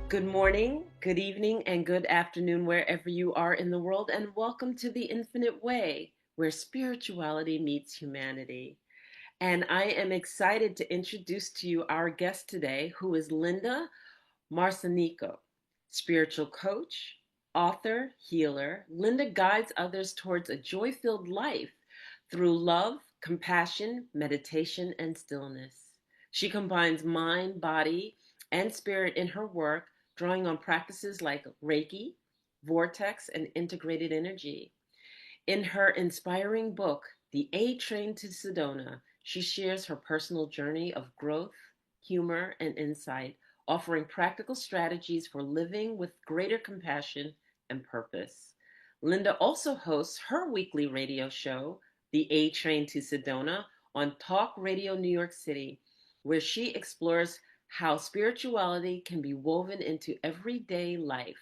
Good morning, good evening, and good afternoon, wherever you are in the world, and welcome to the Infinite Way, where spirituality meets humanity. And I am excited to introduce to you our guest today, who is Linda Marsanico, spiritual coach, author, healer. Linda guides others towards a joy filled life through love, compassion, meditation, and stillness. She combines mind, body, and spirit in her work, drawing on practices like Reiki, vortex, and integrated energy. In her inspiring book, The A Train to Sedona, she shares her personal journey of growth, humor, and insight, offering practical strategies for living with greater compassion and purpose. Linda also hosts her weekly radio show, The A Train to Sedona, on Talk Radio New York City, where she explores how spirituality can be woven into everyday life.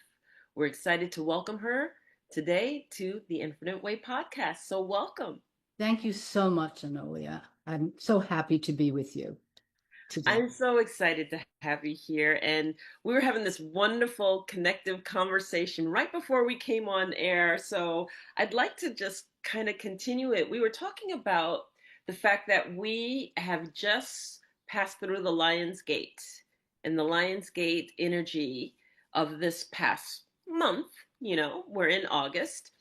We're excited to welcome her today to the Infinite Way podcast. So, welcome. Thank you so much, Enolia. I'm so happy to be with you today. I'm so excited to have you here. And we were having this wonderful connective conversation right before we came on air. So, I'd like to just kind of continue it. We were talking about the fact that we have just passed through the Lion's Gate and the Lion's Gate energy of this past month. We're in August.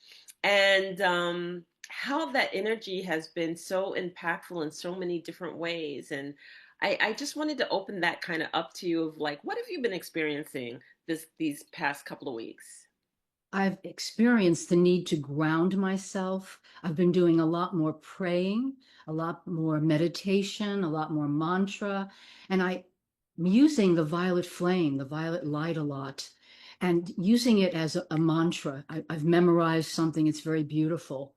And how that energy has been so impactful in so many different ways. And I just wanted to open that kind of up to you of like, what have you been experiencing these past couple of weeks? I've experienced the need to ground myself. I've been doing a lot more praying, a lot more meditation, a lot more mantra, and I'm using the violet flame, the violet light a lot, and using it as a mantra. I've memorized something, it's very beautiful.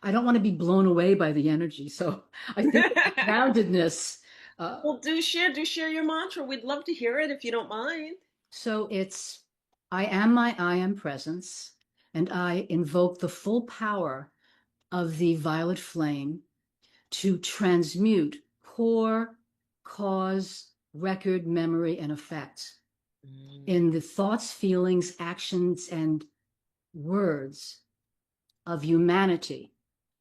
I don't want to be blown away by the energy, so I think the groundedness. Uh, Well, do share your mantra. We'd love to hear it if you don't mind. So it's, I am my I am presence, and I invoke the full power of the violet flame to transmute core, cause, record, memory, and effect Mm. in the thoughts, feelings, actions, and words of humanity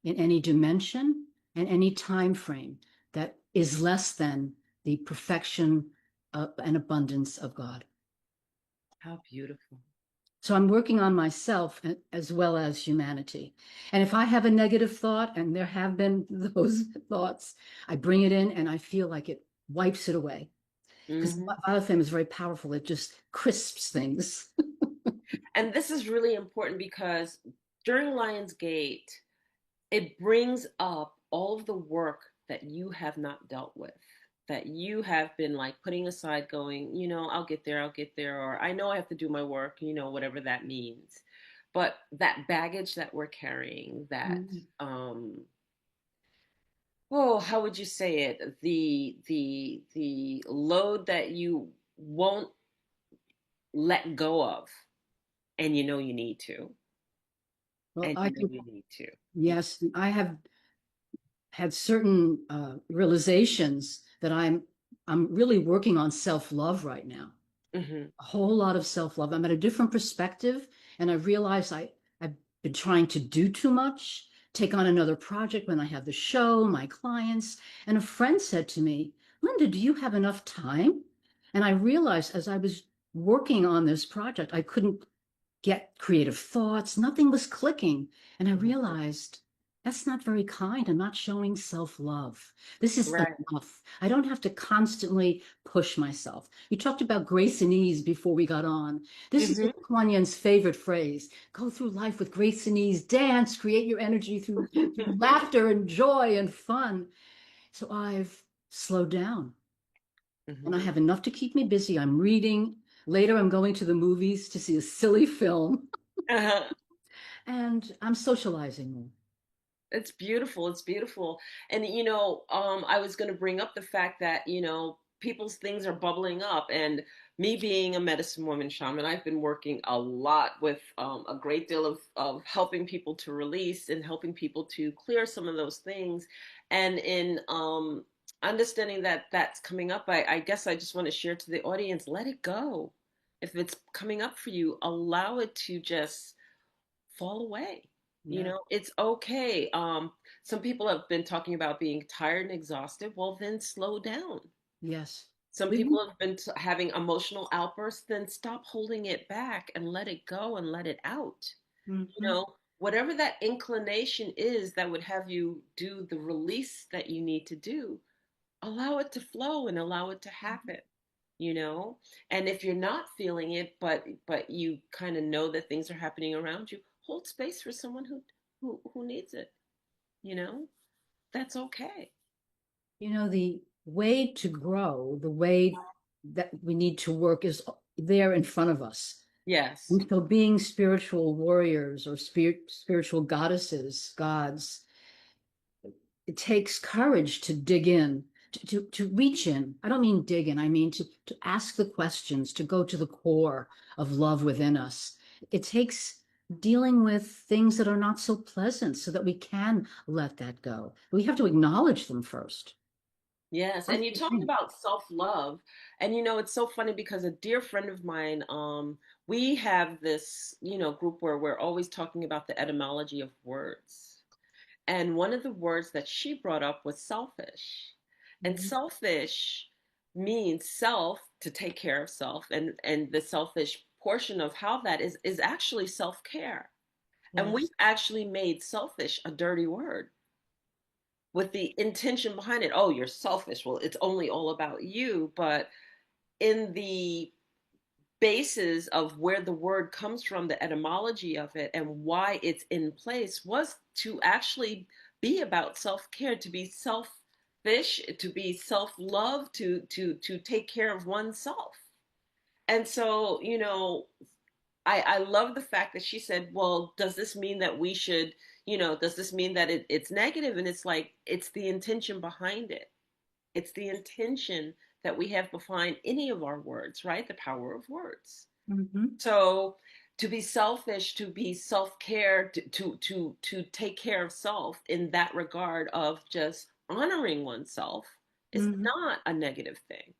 in any dimension and any time frame that is less than the perfection and abundance of God. How beautiful. So I'm working on myself as well as humanity. And if I have a negative thought, and there have been those thoughts, I bring it in and I feel like it wipes it away. Because Hmm. biofilm is very powerful. It just crisps things. And this is really important because during Lionsgate, it brings up all of the work that you have not dealt with, that you have been like putting aside, going, I'll get there, or I know I have to do my work, whatever that means. But that baggage that we're carrying, that, Mhm. oh, how would you say it? The load that you won't let go of, and you need to, Well, and I can, you need to. yes, I have had certain realizations that I'm really working on self-love right now. Hmm. A whole lot of self-love. I'm at a different perspective, and I realize I've been trying to do too much, take on another project when I have the show, my clients. And a friend said to me, Linda, do you have enough time? And I realized as I was working on this project, I couldn't get creative thoughts. Nothing was clicking. And I realized that's not very kind. I'm not showing self-love. This is Right. enough. I don't have to constantly push myself. You talked about grace and ease before we got on. This is Hmm. Kuan Yin's favorite phrase. Go through life with grace and ease, dance, create your energy through laughter and joy and fun. So I've slowed down and I Hmm. have enough to keep me busy. I'm reading. Later, I'm going to the movies to see a silly film Uh-huh. and I'm socializing more. It's beautiful. It's beautiful. And I was going to bring up the fact that, people's things are bubbling up. And me being a medicine woman shaman, I've been working a lot with a great deal of helping people to release and helping people to clear some of those things. And in understanding that that's coming up, I guess I just want to share to the audience, let it go. If it's coming up for you, allow it to just fall away. Yeah. It's okay. Some people have been talking about being tired and exhausted. Well, then slow down. Yes. Some We, people have been having emotional outbursts, then stop holding it back and let it go and let it out. mhm. Whatever that inclination is that would have you do the release that you need to do, allow it to flow and allow it to happen, you know? And if you're not feeling it, but you kind of know that things are happening around you, hold space for someone who needs it, you know? That's okay. The way to grow, the way that we need to work is there in front of us. Yes. And so being spiritual warriors or spiritual goddesses, gods, it takes courage to dig in, to reach in. I don't mean dig in, I mean to ask the questions, to go to the core of love within us. It takes dealing with things that are not so pleasant so that we can let that go. We have to acknowledge them first. Yes, and you talked about self-love, and it's so funny because a dear friend of mine, we have this, group where we're always talking about the etymology of words. And one of the words that she brought up was selfish. And Mhm. selfish means self, to take care of self, and the selfish portion of how that is actually self-care. And we've Yes. actually made selfish a dirty word with the intention behind it. Oh, you're selfish. Well, it's only all about you. But in the basis of where the word comes from, the etymology of it, and why it's in place was to actually be about self-care, to be selfish, to be self-love, to take care of oneself. And so, I love the fact that she said, well, does this mean that we should, does this mean that it's negative? And it's like, it's the intention behind it. It's the intention that we have behind any of our words, right? The power of words. Mhm. So to be selfish, to be self-care, to take care of self in that regard of just honoring oneself is Mhm. not a negative thing.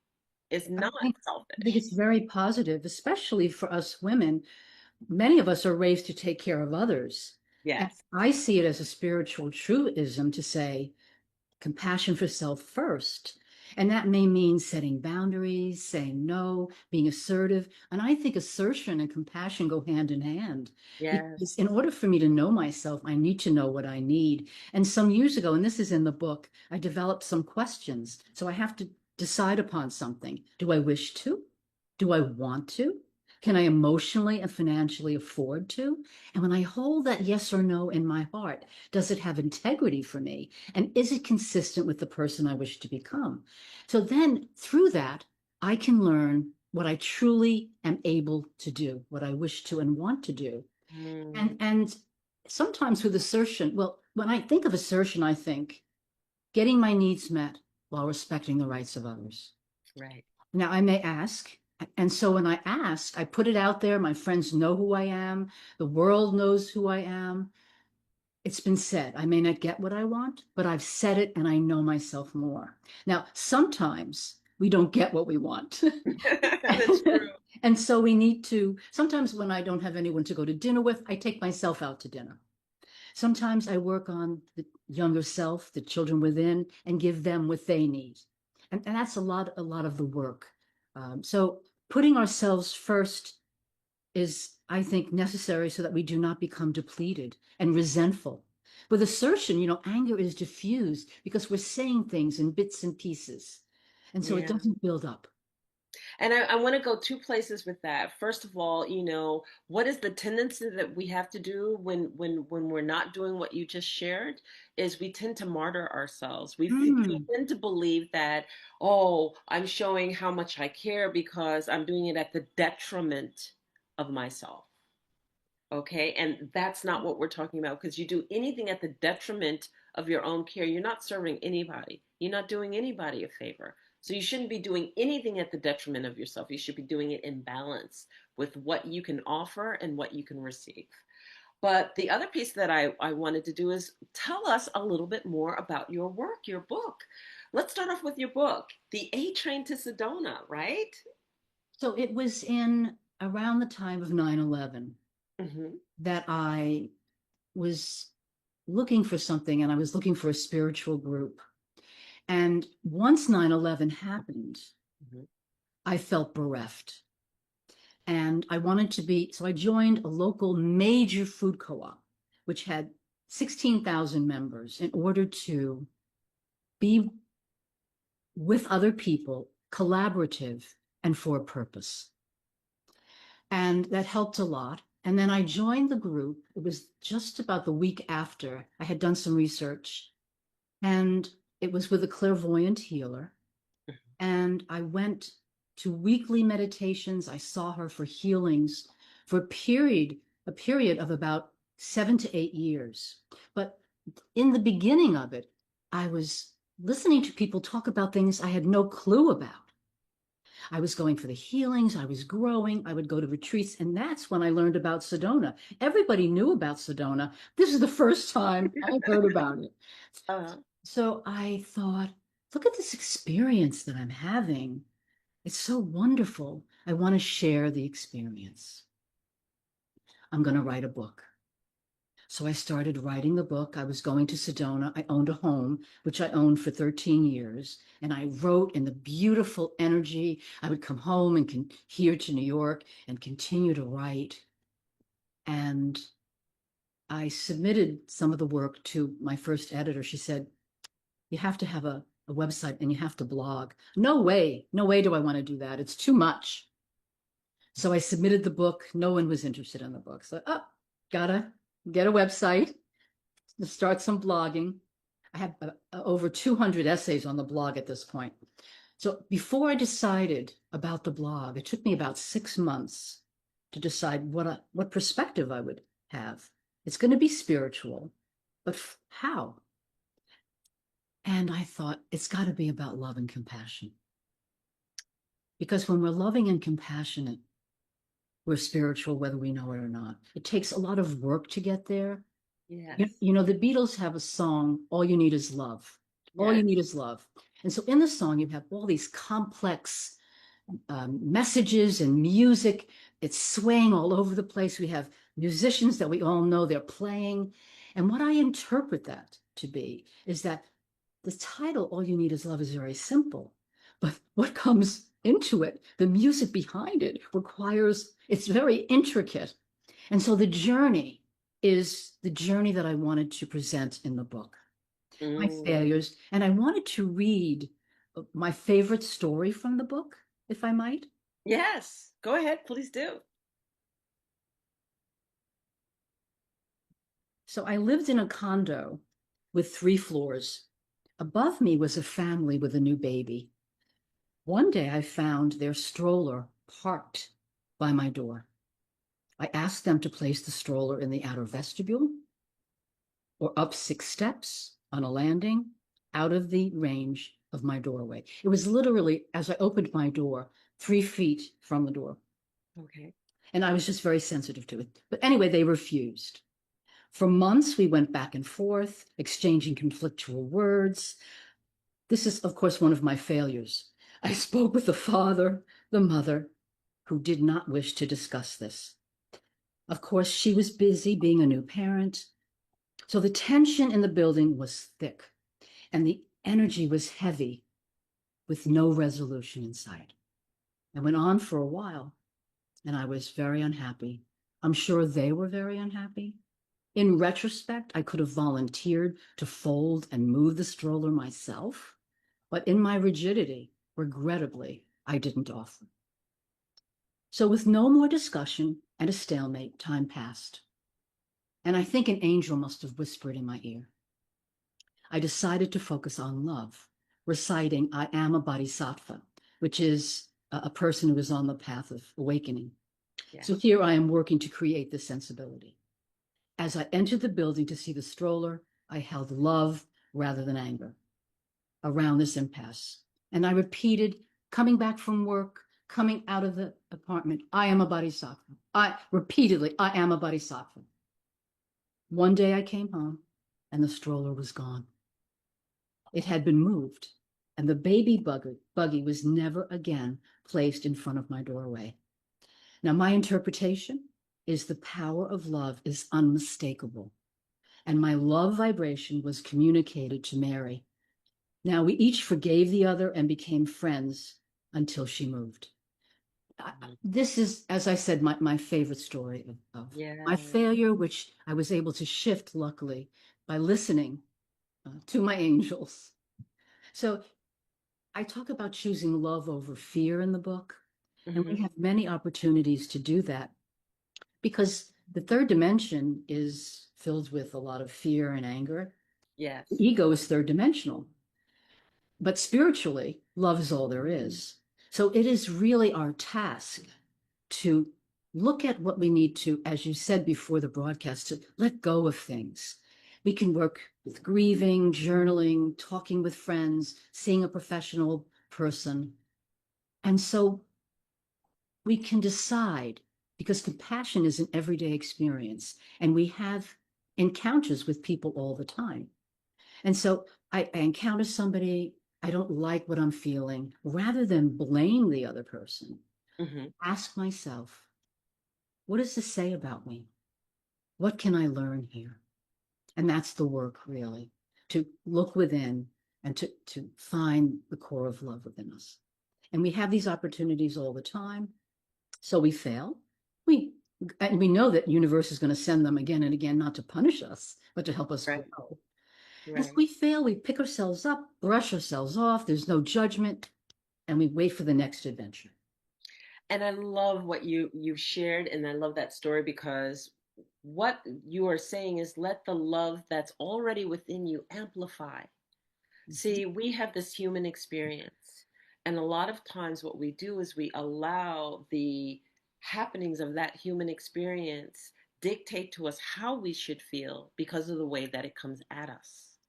It's I not think selfish. it's very positive, especially for us women. Many of us are raised to take care of others. And Yes. I see it as a spiritual truism to say, compassion for self first. And that may mean setting boundaries, saying no, being assertive. And I think assertion and compassion go hand in hand. Because Yes. in order for me to know myself, I need to know what I need. And some years ago, and this is in the book, I developed some questions. So I have to decide upon something. Do I wish to? Do I want to? Can I emotionally and financially afford to? And when I hold that yes or no in my heart, does it have integrity for me? And is it consistent with the person I wish to become? So then through that, I can learn what I truly am able to do, what I wish to and want to do. Mm, And sometimes with assertion, well, when I think of assertion, I think getting my needs met while respecting the rights of others. right. Now I may ask, and so when I ask, I put it out there. My friends know who I am. The world knows who I am. It's been said. I may not get what I want, but I've said it and I know myself more. Now, sometimes we don't get what we want. That's true. And so we need to, sometimes when I don't have anyone to go to dinner with, I take myself out to dinner. Sometimes I work on the younger self, the children within, and give them what they need. And that's a lot of the work. So putting ourselves first is, I think, necessary so that we do not become depleted and resentful. With assertion, anger is diffused because we're saying things in bits and pieces. And so it Yeah. doesn't build up. And I want to go two places with that. First of all, what is the tendency that we have to do when we're not doing what you just shared is we tend to martyr ourselves. We Mm, tend to believe that, oh, I'm showing how much I care because I'm doing it at the detriment of myself. Okay. And that's not what we're talking about because you do anything at the detriment of your own care, you're not serving anybody. You're not doing anybody a favor. So you shouldn't be doing anything at the detriment of yourself. You should be doing it in balance with what you can offer and what you can receive. But the other piece that I wanted to do is tell us a little bit more about your work, your book. Let's start off with your book, The A Train to Sedona, right? So it was in around the time of 9/11 Hmm. that I was looking for something, and I was looking for a spiritual group. And once 9/11 happened, Hmm. I felt bereft. And I wanted to be, so I joined a local major food co-op, which had 16,000 members, in order to be with other people, collaborative, and for a purpose. And that helped a lot. And then I joined the group. It was just about the week after I had done some research, and it was with a clairvoyant healer. And I went to weekly meditations. I saw her for healings for a period of about 7 to 8 years. But in the beginning of it, I was listening to people talk about things I had no clue about. I was going for the healings, I was growing, I would go to retreats, and that's when I learned about Sedona. Everybody knew about Sedona. This is the first time I heard about it. Uh, So I thought, look at this experience that I'm having. It's so wonderful. I want to share the experience. I'm going to write a book. So I started writing the book. I was going to Sedona. I owned a home, which I owned for 13 years. And I wrote in the beautiful energy. I would come home and here to New York and continue to write. And I submitted some of the work to my first editor. She said, you have to have a website and you have to blog. No way. No way do I want to do that. It's too much. So I submitted the book. No one was interested in the book. So, gotta get a website to start some blogging. I have over 200 essays on the blog at this point. So before I decided about the blog, it took me about 6 months to decide what perspective I would have. It's going to be spiritual, but how? And I thought it's got to be about love and compassion. Because when we're loving and compassionate, we're spiritual, whether we know it or not. It takes a lot of work to get there. You, yes. you know, the Beatles have a song, All You Need Is Love. All you Yes. need is love. And so in the song, you have all these complex messages and music. It's swaying all over the place. We have musicians that we all know they're playing. And what I interpret that to be is that the title, All You Need Is Love, is very simple. But what comes into it, the music behind it, it's very intricate. And so the journey is the journey that I wanted to present in the book, my Mm. failures. And I wanted to read my favorite story from the book, if I might. Yes. Go ahead, please do. So I lived in a condo with 3 floors. Above me was a family with a new baby. One day I found their stroller parked by my door. I asked them to place the stroller in the outer vestibule or up 6 steps on a landing out of the range of my doorway. It was literally, as I opened my door, 3 feet from the door. Okay. And I was just very sensitive to it. But anyway, they refused. For months, we went back and forth, exchanging conflictual words. This is, of course, one of my failures. I spoke with the father, the mother, who did not wish to discuss this. Of course, she was busy being a new parent. So the tension in the building was thick and the energy was heavy with no resolution in sight. I went on for a while and I was very unhappy. I'm sure they were very unhappy. In retrospect, I could have volunteered to fold and move the stroller myself, but in my rigidity, regrettably, I didn't offer. So with no more discussion and a stalemate, time passed. And I think an angel must have whispered in my ear. I decided to focus on love, reciting I am a bodhisattva, which is a person who is on the path of awakening. So Yes. here I am working to create this sensibility. As I entered the building to see the stroller, I held love rather than anger around this impasse. And I repeated, coming back from work, coming out of the apartment, I am a bodhisattva. I am a bodhisattva. One day I came home and the stroller was gone. It had been moved, and the baby buggy was never again placed in front of my doorway. Now, my interpretation is the power of love is unmistakable. And my love vibration was communicated to Mary. Now, we each forgave the other and became friends until she moved. Mhm. This is, as I said, my favorite story of my Yeah. failure, which I was able to shift, luckily, by listening to my angels. So I talk about choosing love over fear in the book, and we Hmm. have many opportunities to do that because the third dimension is filled with a lot of fear and anger. The Yes. ego is third dimensional, but spiritually, love is all there is. So it is really our task to look at what we need to, as you said before the broadcast, to let go of things. We can work with grieving, journaling, talking with friends, seeing a professional person. And so we can decide because compassion is an everyday experience and we have encounters with people all the time. And so I encounter somebody, I don't like what I'm feeling, rather than blame the other person, Hmm. ask myself, what does this say about me? What can I learn here? And that's the work, really, to look within and to find the core of love within us. And we have these opportunities all the time. So we fail. We and we know that universe is going to send them again and again, not to punish us, but to help us Right. grow. As Right. we fail, we pick ourselves up, brush ourselves off. There's no judgment, and we wait for the next adventure. And I love what you shared, and I love that story because what you are saying is let the love that's already within you amplify. Mhm. See, we have this human experience, and a lot of times what we do is we allow the happenings of that human experience dictate to us how we should feel because of the way that it comes at us.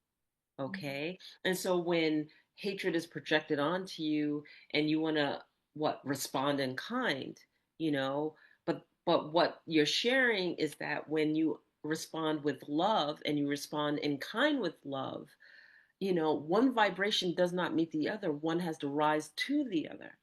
Okay. And so when hatred is projected onto you and you want to what respond in kind, you know, but what you're sharing is that when you respond with love and you respond in kind with love, one vibration does not meet the other. One has to rise to the other,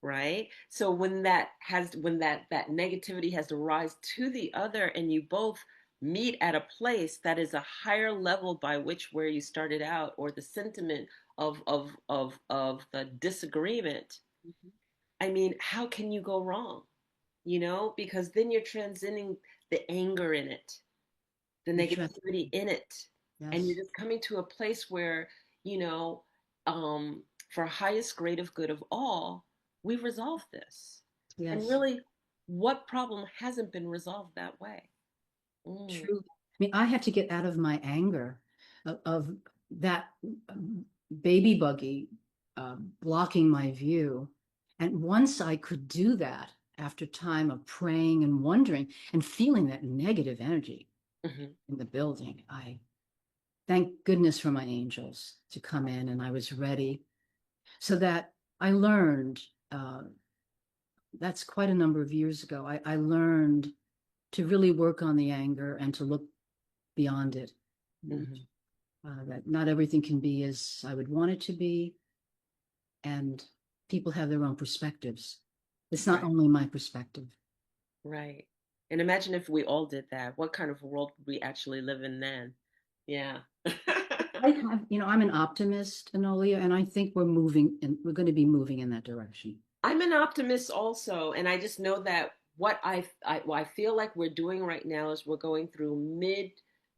right? So when that negativity has to rise to the other and you both meet at a place that is a higher level by which where you started out or the sentiment of the disagreement, Mhm. I mean, how can you go wrong? Because then you're transcending the anger in it, the Interesting. negativity in it, and you're Yes. just coming to a place where you know um for highest grade of good of all, we resolve this. And Yes. really, what problem hasn't been resolved that way? Mm. True. I mean, I had to get out of my anger of that baby buggy blocking my view. And once I could do that, after time of praying and wondering and feeling that negative energy Hmm. in the building, I thank goodness for my angels to come in and I was ready. So that I learned, uh, that's quite a number of years ago, I learned to really work on the anger and to look beyond it. Hmm. That not everything can be as I would want it to be, and people have their own perspectives. It's not Right. only my perspective. Right. And imagine if we all did that, what kind of world would we actually live in then? Yeah. I'm an optimist, Enolia, and I think we're going to be moving in that direction. I'm an optimist also, and I just know that what I feel like we're doing right now is we're going through mid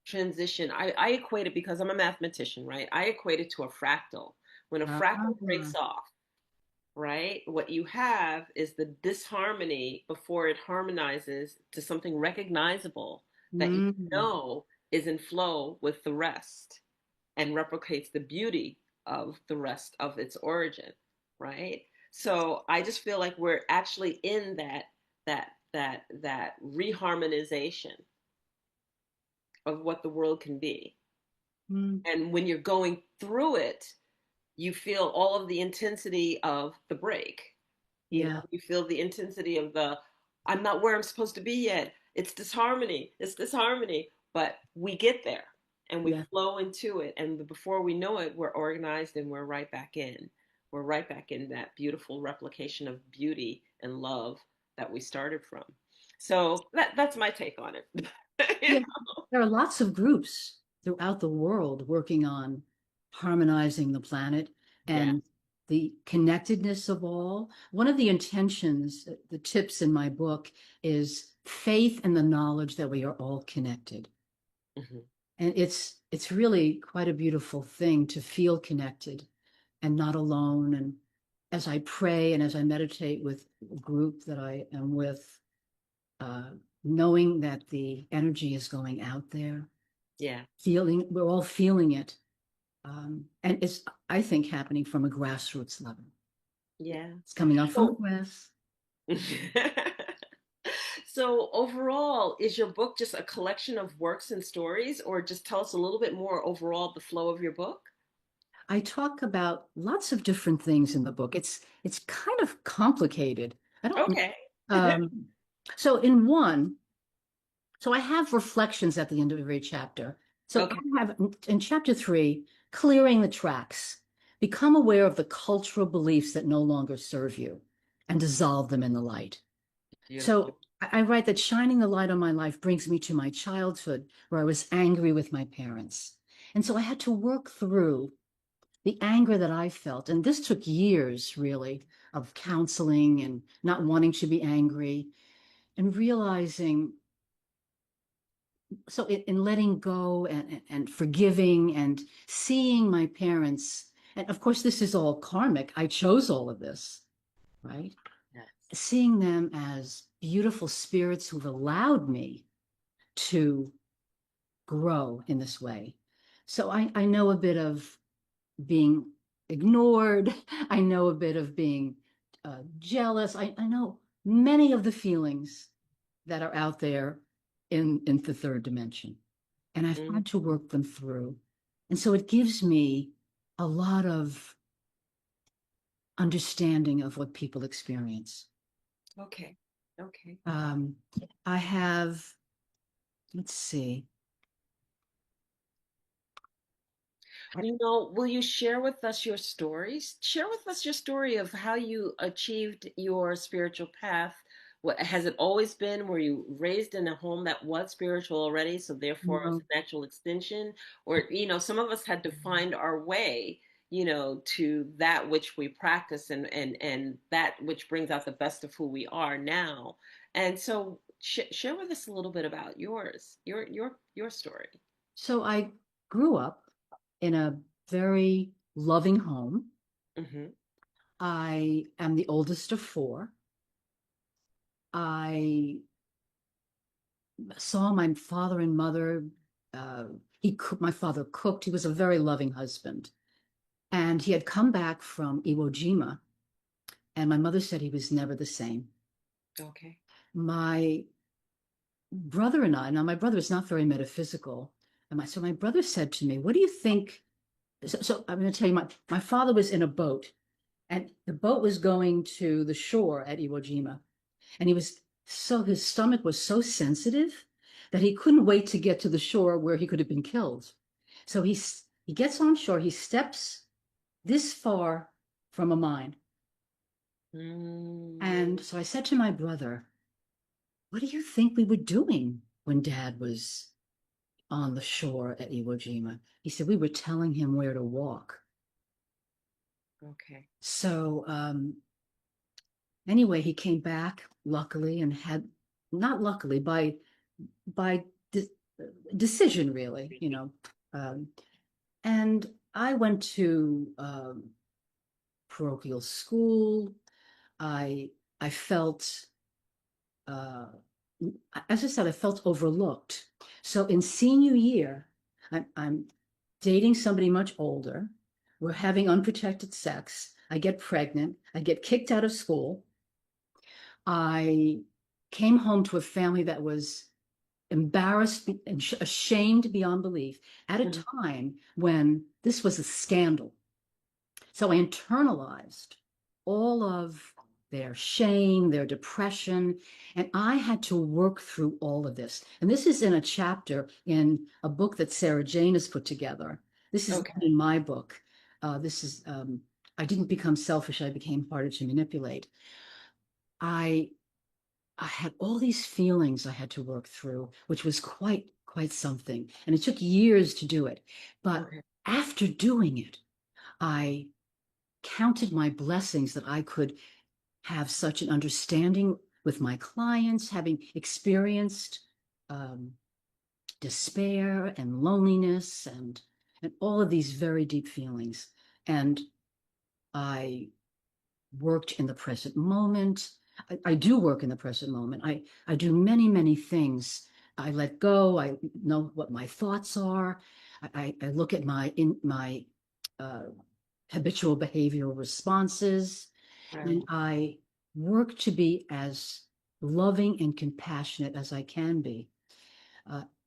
transition. I equate it because I'm a mathematician, right? I equate it to a fractal. When a fractal Ah, breaks off, right, what you have is the disharmony before it harmonizes to something recognizable that you mm, know is in flow with the rest and replicates the beauty of the rest of its origin, right? So I just feel like we're actually in that reharmonization of what the world can be. mm, And when you're going through it, you feel all of the intensity of the break. yeah, You feel the intensity of the I'm not where I'm supposed to be yet. It's disharmony. It's disharmony. But we get there and we yeah, flow into it. And before we know it, we're organized and we're right back in. We're right back in that beautiful replication of beauty and love that we started from. So that's my take on it. You Yeah, know? there are lots of groups throughout the world working on harmonizing the planet Yeah. and the connectedness of all. One of the intentions, the tips in my book is faith and the knowledge that we are all connected. Hmm. And it's really quite a beautiful thing to feel connected and not alone. And as I pray and as I meditate with a group that I am with, uh, knowing that the energy is going out there, Yeah. feeling, we're all feeling it. And it's, I think, happening from a grassroots level. Yeah. It's coming up from the So grass. so overall, is your book just a collection of works and stories, or just tell us a little bit more overall the flow of your book? I talk about lots of different things in the book. It's kind of complicated. I don't Okay. um, so in one, so I have reflections at the end of every chapter. So Okay. I have in chapter 3, clearing the tracks. Become aware of the cultural beliefs that no longer serve you and dissolve them in the light. So Beautiful. I write that shining the light on my life brings me to my childhood where I was angry with my parents. And so I had to work through the anger that I felt. And this took years, really, of counseling and not wanting to be angry and realizing. So in letting go and forgiving and seeing my parents, and of course, this is all karmic. I chose all of this, right? Yes. Seeing them as beautiful spirits who've allowed me to grow in this way. So I know a bit of being ignored. I know a bit of being jealous. I know many of the feelings that are out there in the third dimension. And I've Mm, had to work them through. And so it gives me a lot of understanding of what people experience. okay. Okay. Um, I have, let's see. Will you share with us your stories? Share with us your story of how you achieved your spiritual path. What has it always been? Were you raised in a home that was spiritual already, so therefore it's No. a natural extension? Or, some of us had to find our way, to that which we practice and that which brings out the best of who we are now. And so share with us a little bit about your story. So I grew up in a very loving home. Hmm. I am the oldest of four. I saw my father and mother. Uh, my father cooked. He was a very loving husband. And he had come back from Iwo Jima, and my mother said he was never the same. Okay. My brother and I, now my brother is not very metaphysical, so my brother said to me, "What do you think?" So I'm going to tell you, my father was in a boat, and the boat was going to the shore at Iwo Jima, and his stomach was so sensitive that he couldn't wait to get to the shore where he could have been killed. So he gets on shore, he steps this far from a mine. Mm, And so I said to my brother, "What do you think we were doing when Dad was on the shore at Iwo Jima?" He said, "We were telling him where to walk." okay. So anyway, he came back luckily and had, not luckily, by de decision, really, Um, and I went to parochial school. I I felt uh, as I said, I felt overlooked. So in senior year, I'm dating somebody much older. We're having unprotected sex. I get pregnant. I get kicked out of school. I came home to a family that was embarrassed and ashamed beyond belief at a Mhm. time when this was a scandal. So I internalized all of their shame, their depression, and I had to work through all of this. And this is in a chapter in a book that Sarah Jane has put together. This is not Okay. in my book. This is I didn't become selfish. I became harder to manipulate. I I had all these feelings I had to work through, which was quite something. And it took years to do it. But Okay. after doing it, I counted my blessings that I could have such an understanding with my clients, having experienced um, despair and loneliness and all of these very deep feelings. And I worked in the present moment. I do work in the present moment. I do many things. I let go. I know what my thoughts are. I look at my uh, habitual behavioral responses, and Right. I work to be as loving and compassionate as I can be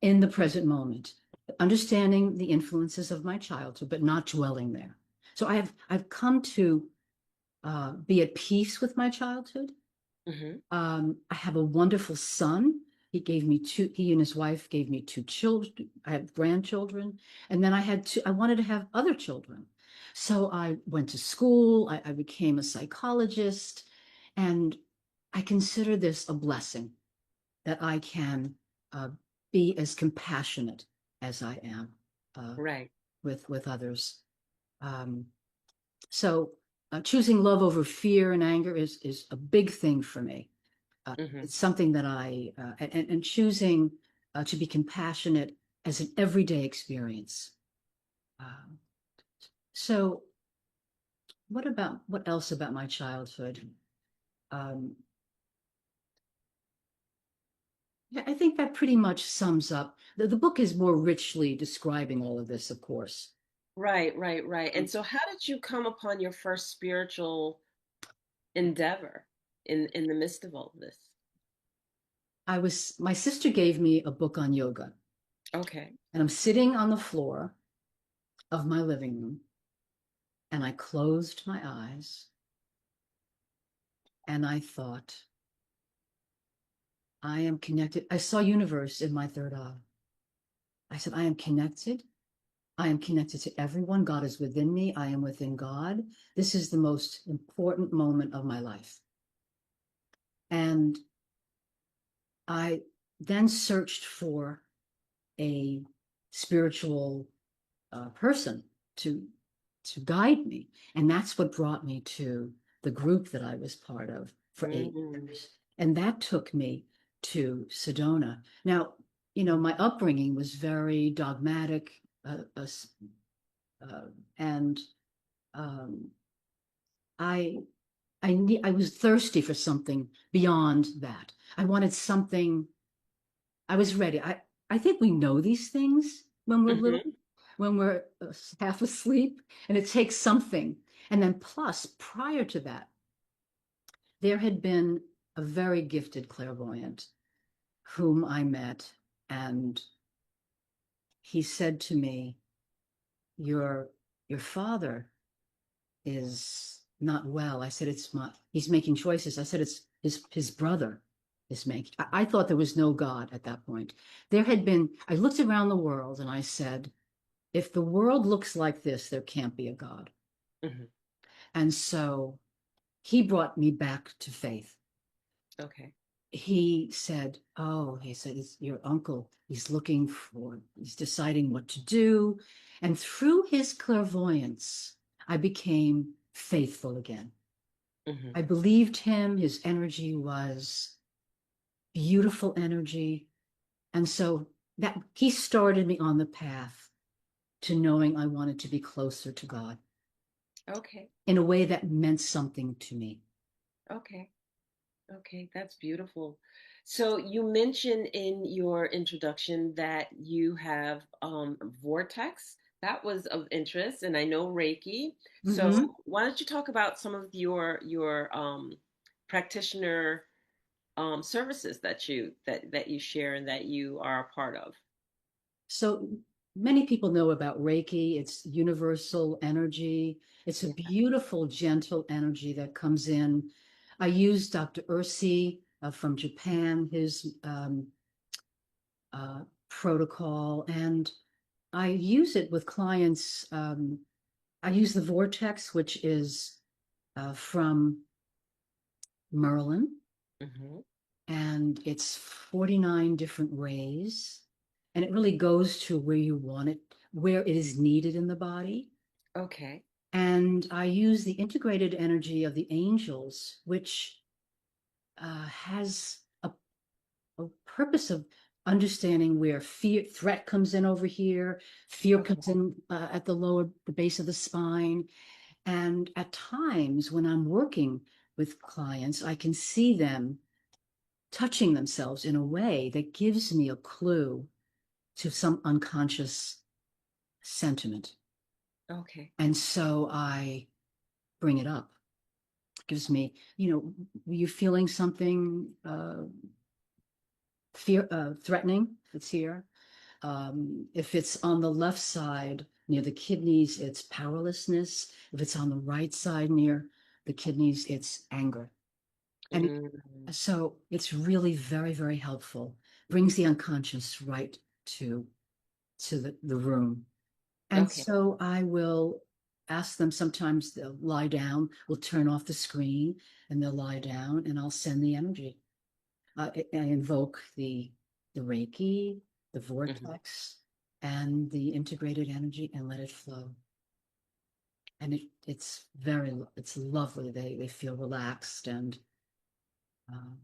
in the present moment, understanding the influences of my childhood, but not dwelling there. So I've come to be at peace with my childhood. Hmm. I have a wonderful son. He and his wife gave me two children. I have grandchildren. And then I wanted to have other children. So I went to school. I became a psychologist. And I consider this a blessing that I can uh, be as compassionate as I am uh, Right. with others. Um, so choosing love over fear and anger is a big thing for me. Hmm. It's something that and choosing to be compassionate as an everyday experience. Um, so what else about my childhood? Um, yeah, I think that pretty much sums up. The book is more richly describing all of this, of course. Right, right, right. And so how did you come upon your first spiritual endeavor in the midst of all of this? My sister gave me a book on yoga, Okay. and I'm sitting on the floor of my living room, and I closed my eyes, and I thought, I am connected. I saw universe in my third eye. I said, I am connected. I am connected to everyone. God is within me. I am within God. This is the most important moment of my life. And I then searched for a spiritual person to to guide me, and that's what brought me to the group that I was part of for eight Mm. years, and that took me to Sedona. Now, my upbringing was very dogmatic, uh, and um, I I was thirsty for something beyond that. I wanted something. I was ready. I think we know these things when we're little, Hmm. when we're half asleep, and it takes something. And then plus, prior to that, there had been a very gifted clairvoyant whom I met, and he said to me, "Your your father is not well." I said, he's making choices. I said, it's his brother is making. I thought there was no God at that point. I looked around the world and I said, if the world looks like this, there can't be a God. Hmm. And so he brought me back to faith. Okay. He said, it's your uncle. He's deciding what to do. And through his clairvoyance, I became faithful again. Hmm. I believed him. His energy was beautiful energy. And so that he started me on the path to knowing I wanted to be closer to God Okay. in a way that meant something to me. Okay. Okay, that's beautiful. So you mentioned in your introduction that you have vortex. That was of interest, and I know Reiki. So Mm-hmm. why don't you talk about some of your practitioner services that you share and that you are a part of? So many people know about Reiki. It's universal energy. It's a Yeah. beautiful, gentle energy that comes in. I use Dr. Ursi from Japan, his protocol, and I use it with clients. I use the vortex, which is from Merlin, Hmm. and it's 49 different ways. And it really goes to where you want it, where it is needed in the body. Okay. And I use the integrated energy of the angels, which has a purpose of understanding where threat comes in over here, fear Okay. comes in at the base of the spine. And at times when I'm working with clients, I can see them touching themselves in a way that gives me a clue to some unconscious sentiment. Okay. And so I bring it up. It gives me, were you feeling something threatening that's here? If it's on the left side near the kidneys, it's powerlessness. If it's on the right side near the kidneys, it's anger. And Mm, so it's really very, very helpful. Brings the unconscious right to the room. And okay. so I will ask them, sometimes they'll lie down, we'll turn off the screen and they'll lie down and I'll send the energy. I invoke the Reiki, the Hmm. vortex, and the integrated energy and let it flow. And it's lovely. They feel relaxed and um,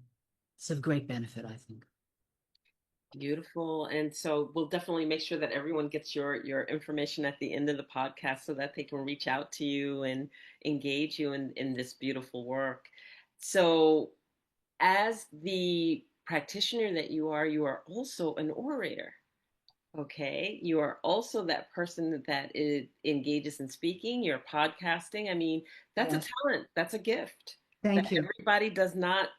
it's of great benefit, I think. Beautiful. And so we'll definitely make sure that everyone gets your information at the end of the podcast so that they can reach out to you and engage you in this beautiful work. So as the practitioner that you are also an orator. Okay. You are also that person that engages in speaking, you're podcasting. I mean, that's a Yeah. talent, that's a gift that Thank you. everybody does not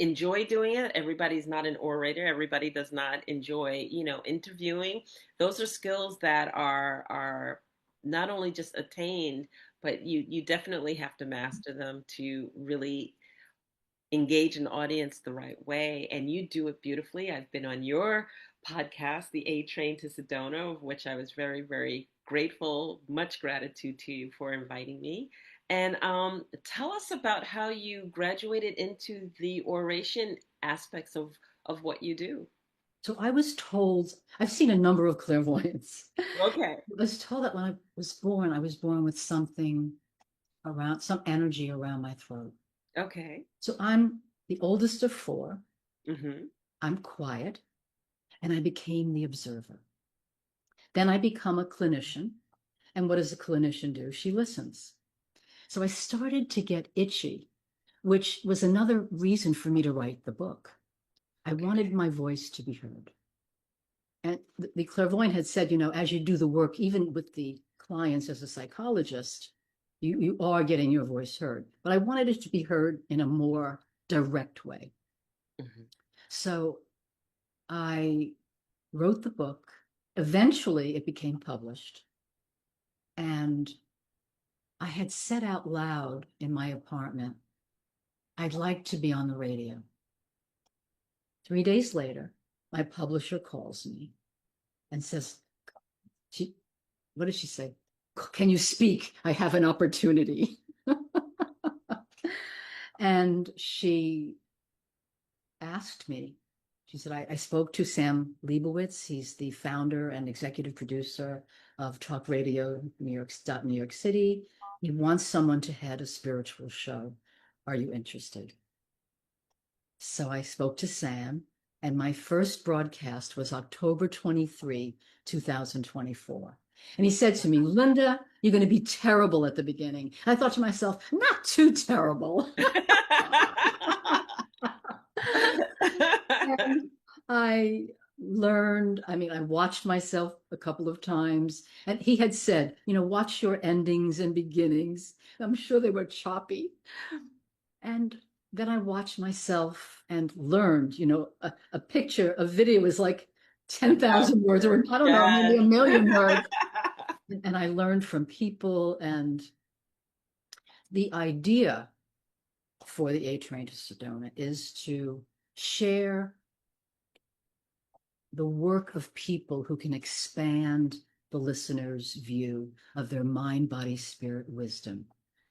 enjoy doing it. Everybody's not an orator. Everybody does not enjoy, interviewing. Those are skills that are not only just attained, but you definitely have to master them to really engage an audience the right way, and you do it beautifully. I've been on your podcast, The A Train to Sedona, of which I was very, very grateful. Much gratitude to you for inviting me. And tell us about how you graduated into the oration aspects of what you do. So I was told, I've seen a number of clairvoyants. I Okay. was told that when I was born with something around, some energy around my throat. Okay. So I'm the oldest of four. Mm-hmm. I'm quiet, and I became the observer. Then I become a clinician. And what does a clinician do? She listens. So I started to get itchy, which was another reason for me to write the book. I Okay. wanted my voice to be heard. And the clairvoyant had said, as you do the work, even with the clients as a psychologist, you are getting your voice heard. But I wanted it to be heard in a more direct way. Mm-hmm. So I wrote the book. Eventually, it became published. And I had said out loud in my apartment, I'd like to be on the radio. 3 days later, my publisher calls me and says, she, what did she say? Can you speak? I have an opportunity. And she asked me, she said, I spoke to Sam Leibowitz. He's the founder and executive producer of Talk Radio New York City. He wants someone to head a spiritual show. Are you interested? So I spoke to Sam, and my first broadcast was October 23, 2024. And he said to me, Linda, you're going to be terrible at the beginning. And I thought to myself, not too terrible. And I I watched myself a couple of times, and he had said, watch your endings and beginnings. I'm sure they were choppy. And then I watched myself and learned, a picture, a video is like 10,000 words, or I don't know, maybe Yes. a million words. And I learned from people, and the idea for the A Train to Sedona is to share the work of people who can expand the listener's view of their mind, body, spirit, wisdom.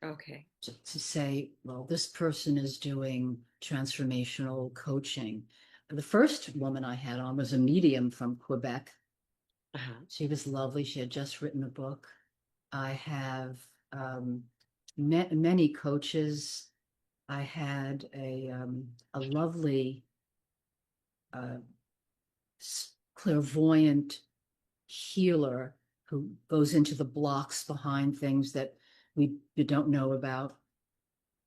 Okay. to say, well, this person is doing transformational coaching. The first woman I had on was a medium from Quebec. Uh-huh. She was lovely. She had just written a book. I have many coaches. I had a lovely uh, clairvoyant healer who goes into the blocks behind things that we don't know about.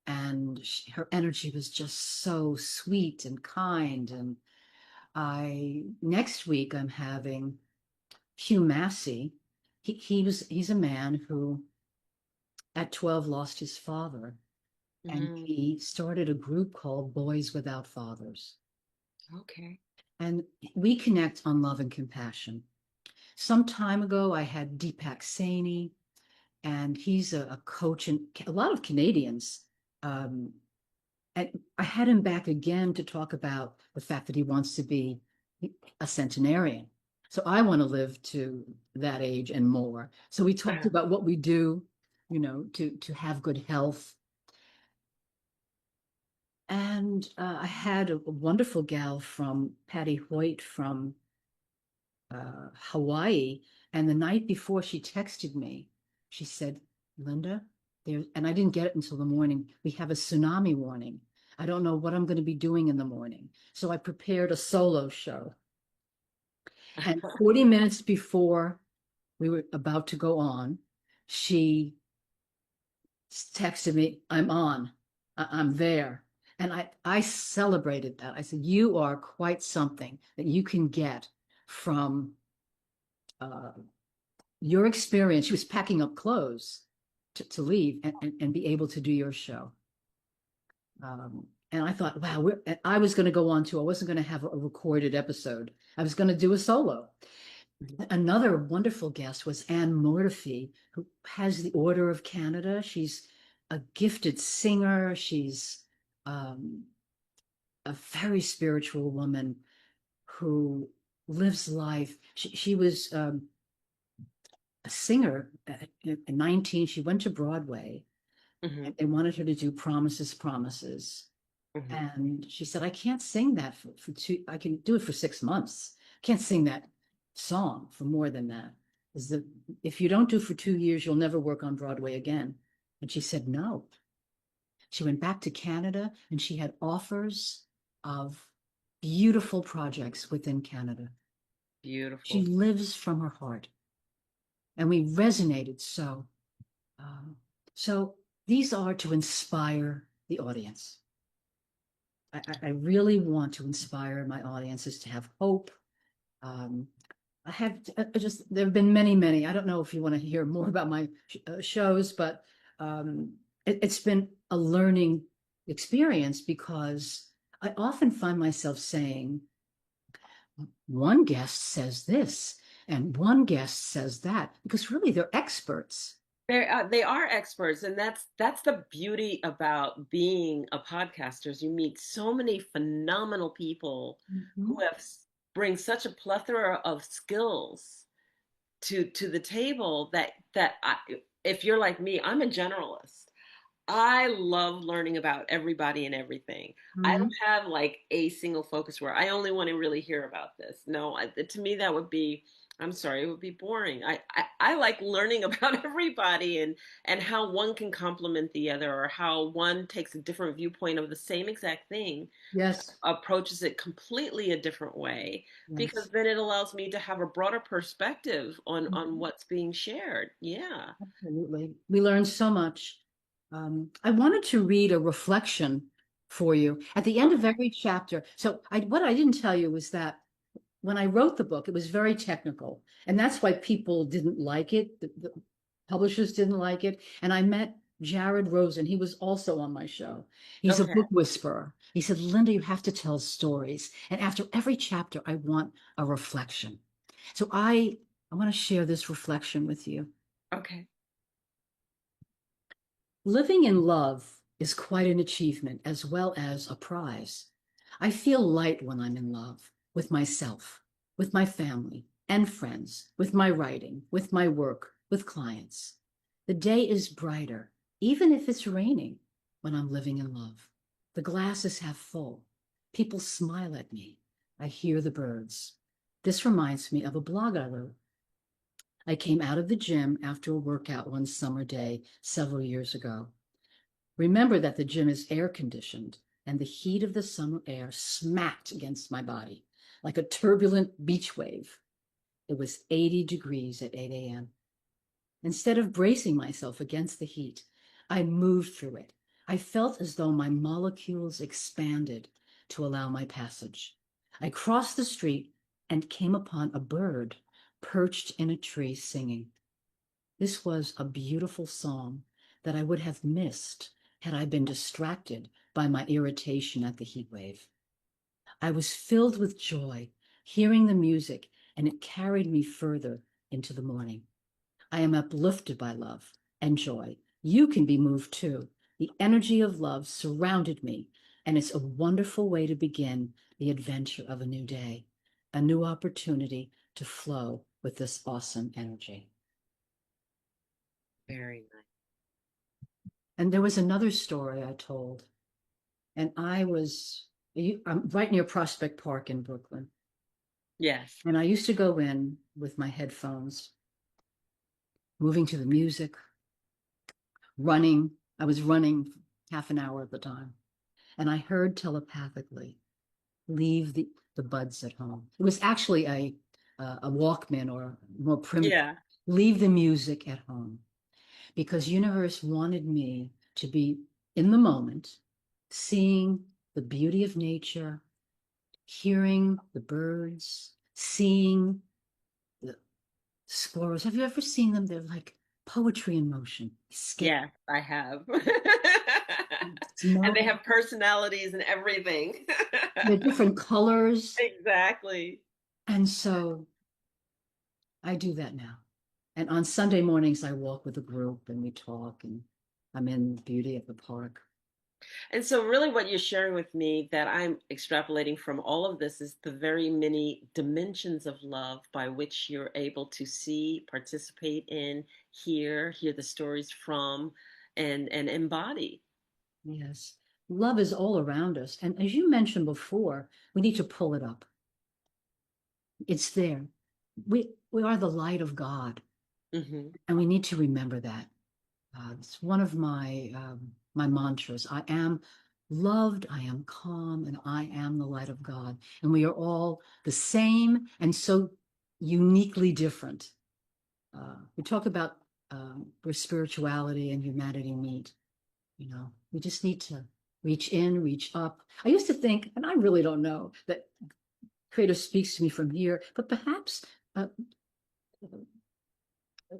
And her energy was just so sweet and kind. And next week I'm having Hugh Massey. He's a man who at 12 lost his father, and Mm, he started a group called Boys Without Fathers. okay. And we connect on love and compassion. Some time ago, I had Deepak Saini, and he's a coach, and a lot of Canadians. Um, and I had him back again to talk about the fact that he wants to be a centenarian. So I want to live to that age and more. So we talked Uh-huh. about what we do, to have good health. And I had a wonderful gal from Patty Hoyt from Hawaii. And the night before she texted me, she said, Linda, there, and I didn't get it until the morning. We have a tsunami warning. I don't know what I'm going to be doing in the morning. So I prepared a solo show. And 40 minutes before we were about to go on, she texted me, I'm on, I'm there. And I celebrated that. I said, you are quite something that you can get from uh, your experience. She was packing up clothes to leave and be able to do your show. And I thought, wow, I was going to go on to, I wasn't going to have a recorded episode. I was going to do a solo. Another wonderful guest was Anne Mortifee, who has the Order of Canada. She's a gifted singer. She's um, a very spiritual woman who lives life. She was a singer at 19. She went to Broadway, Hmm. and they wanted her to do Promises, Promises. Hmm. And she said, I can't sing that for two, I can do it for 6 months. I can't sing that song for more than that. Is that if you don't do it for 2 years, you'll never work on Broadway again. And she said, no. She went back to Canada and she had offers of beautiful projects within Canada. She Beautiful. lives from her heart. And we resonated so. Um, so these are to inspire the audience. I really want to inspire my audiences to have hope. Um, I have just, there have been many, many. I don't know if you want to hear more about my shows, but it's been a learning experience because I often find myself saying, one guest says this and one guest says that, because really they're experts. They are experts, and that's the beauty about being a podcaster. Is you meet so many phenomenal people who Mhm. bring such a plethora of skills to the table if you're like me, I'm a generalist. I love learning about everybody and everything. I Mhm. don't have like a single focus where I only want to really hear about this. No, to me that would be, I'm sorry, it would be boring. I like learning about everybody and how one can complement the other or how one takes a different viewpoint of the same exact thing, Yes, approaches it completely a different way, because yes. then it allows me to have a broader perspective on Mhm. what's being shared. Yeah. Absolutely. We learned so much. I wanted to read a reflection for you at the end of Okay. every chapter. So what I didn't tell you was that when I wrote the book, it was very technical, and that's why people didn't like it. The publishers didn't like it. And I met Jared Rosen. He was also on my show. He's a Okay. book whisperer. He said, Linda, you have to tell stories. And after every chapter, I want a reflection. So I want to share this reflection with you. Okay. Living in love is quite an achievement as well as a prize. I feel light when I'm in love with myself, with my family and friends, with my writing, with my work, with clients. The day is brighter. even if it's raining when I'm living in love. The glass is half full. People smile at me. I hear the birds. This reminds me of a blog I wrote. I came out of the gym after a workout one summer day several years ago. Remember that the gym is air conditioned, and the heat of the summer air smacked against my body like a turbulent beach wave. It was 80 degrees at 8 a.m. Instead of bracing myself against the heat, I moved through it. I felt as though my molecules expanded to allow my passage. I crossed the street and came upon a bird perched in a tree singing. This was a beautiful song that I would have missed had I been distracted by my irritation at the heat wave. I was filled with joy hearing the music, and it carried me further into the morning. I am uplifted by love and joy. You can be moved too. The energy of love surrounded me, and it's a wonderful way to begin the adventure of a new day, a new opportunity to flow with this awesome energy. Very nice. And there was another story I told, and I'm right near Prospect Park in Brooklyn. Yes. And I used to go in with my headphones, moving to the music, running. I was running half an hour at the time. And I heard telepathically, leave the buds at home. It was actually a Walkman or more primitive, Yeah. leave the music at home. Because universe wanted me to be in the moment, seeing the beauty of nature, hearing the birds, seeing the squirrels. Have you ever seen them? They're like poetry in motion. Skip, Yes, I have. And smell, they have personalities and everything. the different colors. Exactly. And so I do that now. And on Sunday mornings, I walk with a group and we talk, and I'm in the beauty of the park. And so, really, what you're sharing with me that I'm extrapolating from all of this is the very many dimensions of love by which you're able to see, participate in, hear the stories from, and embody. Yes. Love is all around us. And as you mentioned before, we need to pull it up. It's there. We are the light of God, Hmm. and we need to remember that. It's one of my mantras. I am loved, I am calm, and I am the light of God. And we are all the same and so uniquely different. We talk about where spirituality and humanity meet. We just need to reach in, reach up. I used to think, and I really don't know, that Creator speaks to me from here, but perhaps uh,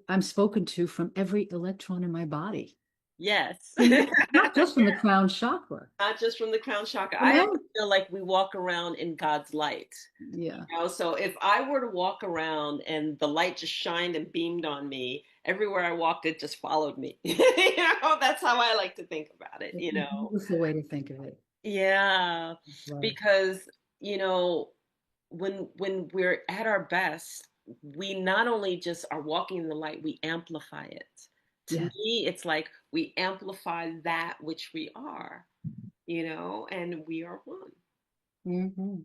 I'm spoken to from every electron in my body. Yes. Not just from the crown chakra. Not just from the crown chakra. You I know? actually feel like we walk around in God's light. Yeah. So if I were to walk around and the light just shined and beamed on me, everywhere I walked, it just followed me. That's how I like to think about it, It's a beautiful way to think of it. Yeah, It's love. because, you know, when we're at our best, we not only just are walking in the light, we amplify it. To Yeah. me, it's like we amplify that which we are, and we are one. Hmm.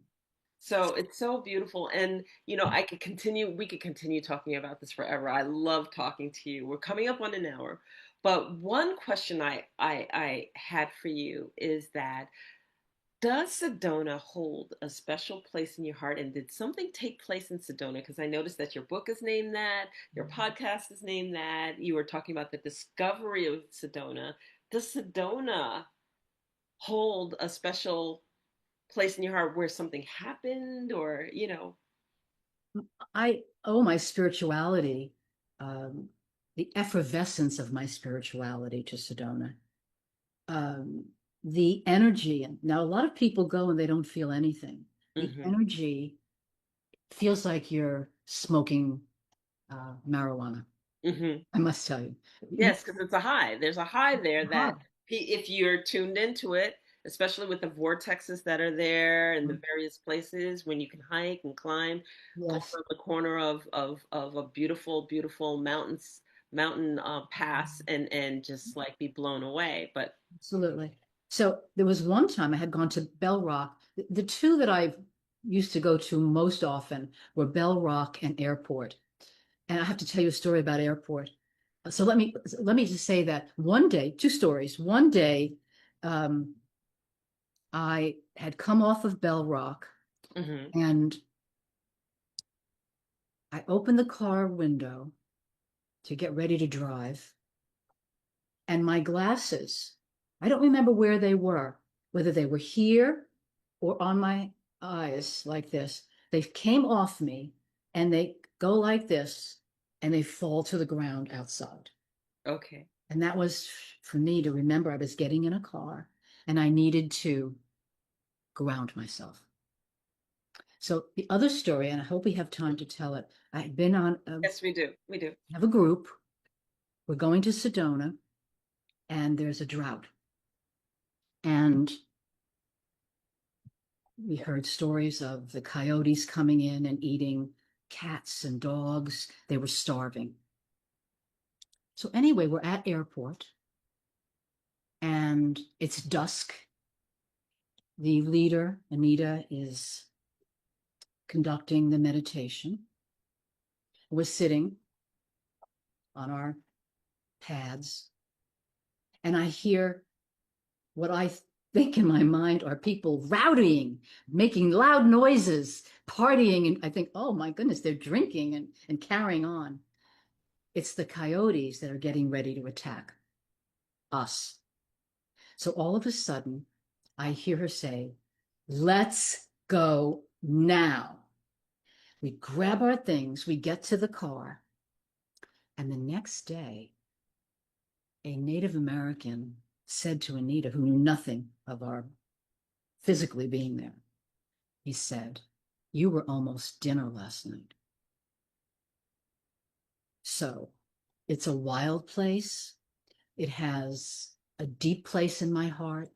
So it's so beautiful. And, we could continue talking about this forever. I love talking to you. We're coming up on an hour. But one question I had for you is that does Sedona hold a special place in your heart? And did something take place in Sedona? Because I noticed that your book is named that, your podcast is named that. You were talking about the discovery of Sedona. Does Sedona hold a special place in your heart where something happened or? I owe my spirituality, um, the effervescence of my spirituality to Sedona. Um, the energy, and now a lot of people go and they don't feel anything. The Hmm. energy feels like you're smoking marijuana. Hmm. I must tell you. Yes, because it's a high. There's a high there Huh. that if you're tuned into it, especially with the vortexes that are there and the various places when you can hike and climb, go Yes. from the corner of a beautiful, beautiful mountain pass and just like be blown away. But Absolutely. So there was one time I had gone to Bell Rock. The two that I used to go to most often were Bell Rock and Airport. And I have to tell you a story about Airport. So let me just say that one day, two stories. One day, um, I had come off of Bell Rock mhm. and I opened the car window to get ready to drive, and my glasses, I don't remember where they were, whether they were here or on my eyes like this. They came off me and they go like this and they fall to the ground outside. Okay. And that was for me to remember I was getting in a car and I needed to ground myself. So the other story, and I hope we have time to tell it, I had been on, Yes, we do. We do. have a group. We're going to Sedona and there's a drought. And we heard stories of the coyotes coming in and eating cats and dogs. They were starving. So anyway, we're at airport and it's dusk. The leader, Anita, is conducting the meditation. We're sitting on our pads and I hear what I think in my mind are people rowdying, making loud noises, partying. And I think, oh my goodness, they're drinking and carrying on. It's the coyotes that are getting ready to attack us. So all of a sudden, I hear her say, let's go now. We grab our things, we get to the car, and the next day, a Native American said to Anita, who knew nothing of our physically being there, he said, you were almost dinner last night. So it's a wild place. It has a deep place in my heart.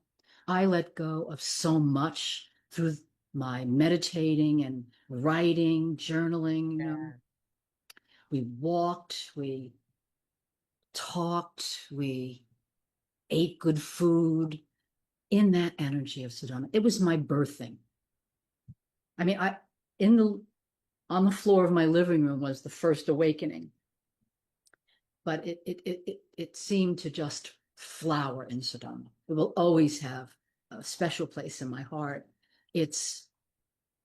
I let go of so much through my meditating and writing, journaling, We walked, we talked, we ate good food in that energy of Sedona. It was my birthing. I mean, I in the on the floor of my living room was the first awakening, but it seemed to just flower in Sedona. It will always have a special place in my heart. It's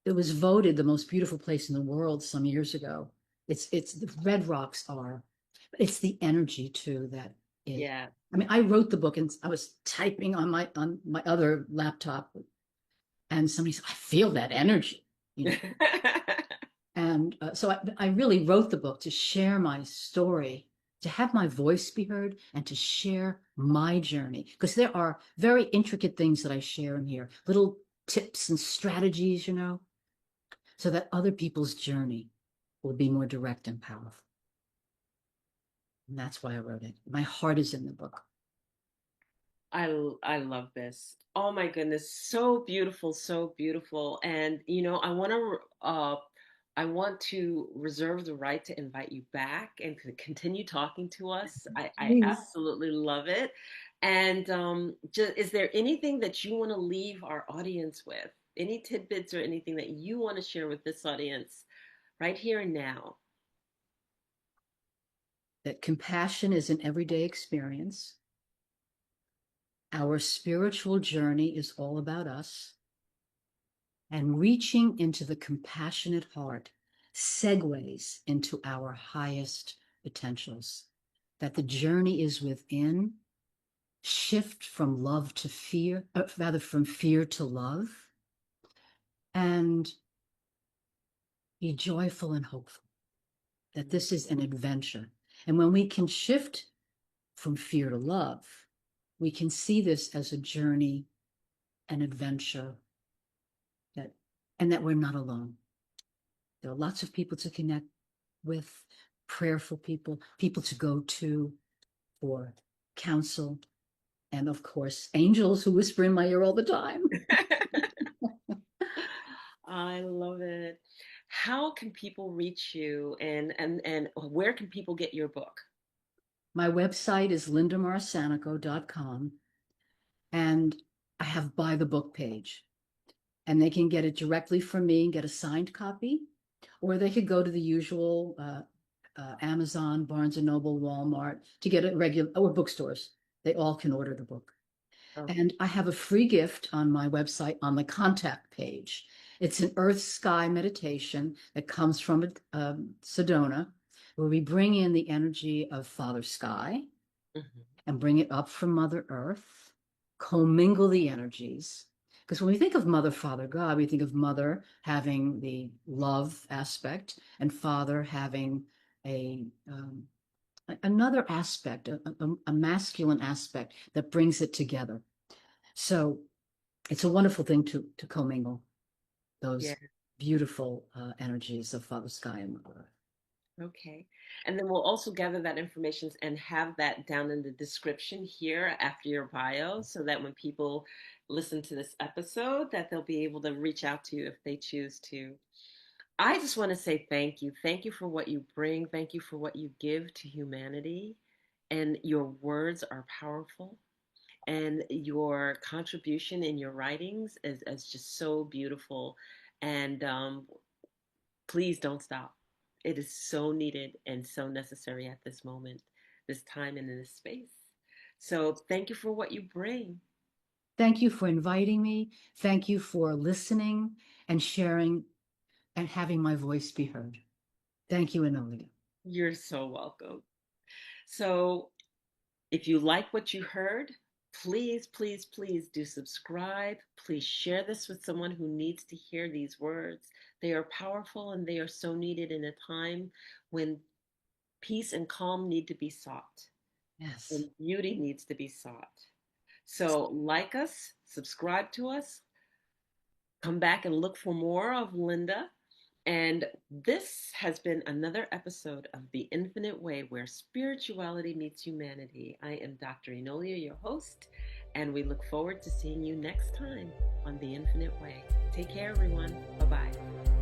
it was voted the most beautiful place in the world some years ago. It's the red rocks are, it's the energy too that is. Yeah. I mean, I wrote the book and I was typing on my other laptop, and somebody said, "I feel that energy," you know. And so I really wrote the book to share my story, to have my voice be heard, and to share my journey. Because there are very intricate things that I share in here, little tips and strategies, so that other people's journey will be more direct and powerful. And that's why I wrote it. My heart is in the book. I love this. Oh my goodness, so beautiful, so beautiful. And I want to reserve the right to invite you back and to continue talking to us. I Please. absolutely love it. And just, is there anything that you want to leave our audience with? Any tidbits or anything that you want to share with this audience right here and now? That compassion is an everyday experience. Our spiritual journey is all about us. And reaching into the compassionate heart segues into our highest potentials. That the journey is within, shift from love to fear, rather from fear to love, and be joyful and hopeful. That this is an adventure. And when we can shift from fear to love, we can see this as a journey, an adventure, that and that we're not alone. There are lots of people to connect with, prayerful people, people to go to for counsel, and of course, angels who whisper in my ear all the time. I love it. How can people reach you and where can people get your book? My website is lindamarsanico.com, and I have buy the book page, and they can get it directly from me and get a signed copy, or they could go to the usual Amazon, Barnes and Noble, Walmart to get it regular, or bookstores. They all can order the book. Okay. And I have a free gift on my website on the contact page. It's an earth sky meditation that comes from Sedona, where we bring in the energy of Father Sky Mhm. and bring it up from Mother Earth, commingle the energies. Because when we think of Mother, Father, God, we think of Mother having the love aspect and Father having a another aspect, a masculine aspect that brings it together. So it's a wonderful thing to commingle Yeah. those beautiful energies of Father Sky and Mother Earth. Okay. And then we'll also gather that information and have that down in the description here after your bio so that when people listen to this episode that they'll be able to reach out to you if they choose to. I just want to say thank you. Thank you for what you bring. Thank you for what you give to humanity. And your words are powerful. And your contribution in your writings is just so beautiful. And please don't stop. It is so needed and so necessary at this moment, this time, and in this space. So thank you for what you bring. Thank you for inviting me. Thank you for listening and sharing and having my voice be heard. Thank you, Enolia. You're so welcome. So if you like what you heard, please, please, please do subscribe. Please share this with someone who needs to hear these words. They are powerful and they are so needed in a time when peace and calm need to be sought Yes. and beauty needs to be sought. So, like us, subscribe to us, come back and look for more of Linda. And this has been another episode of The Infinite Way, where spirituality meets humanity. I am Dr. Enolia, your host, and we look forward to seeing you next time on The Infinite Way. Take care, everyone. Bye bye.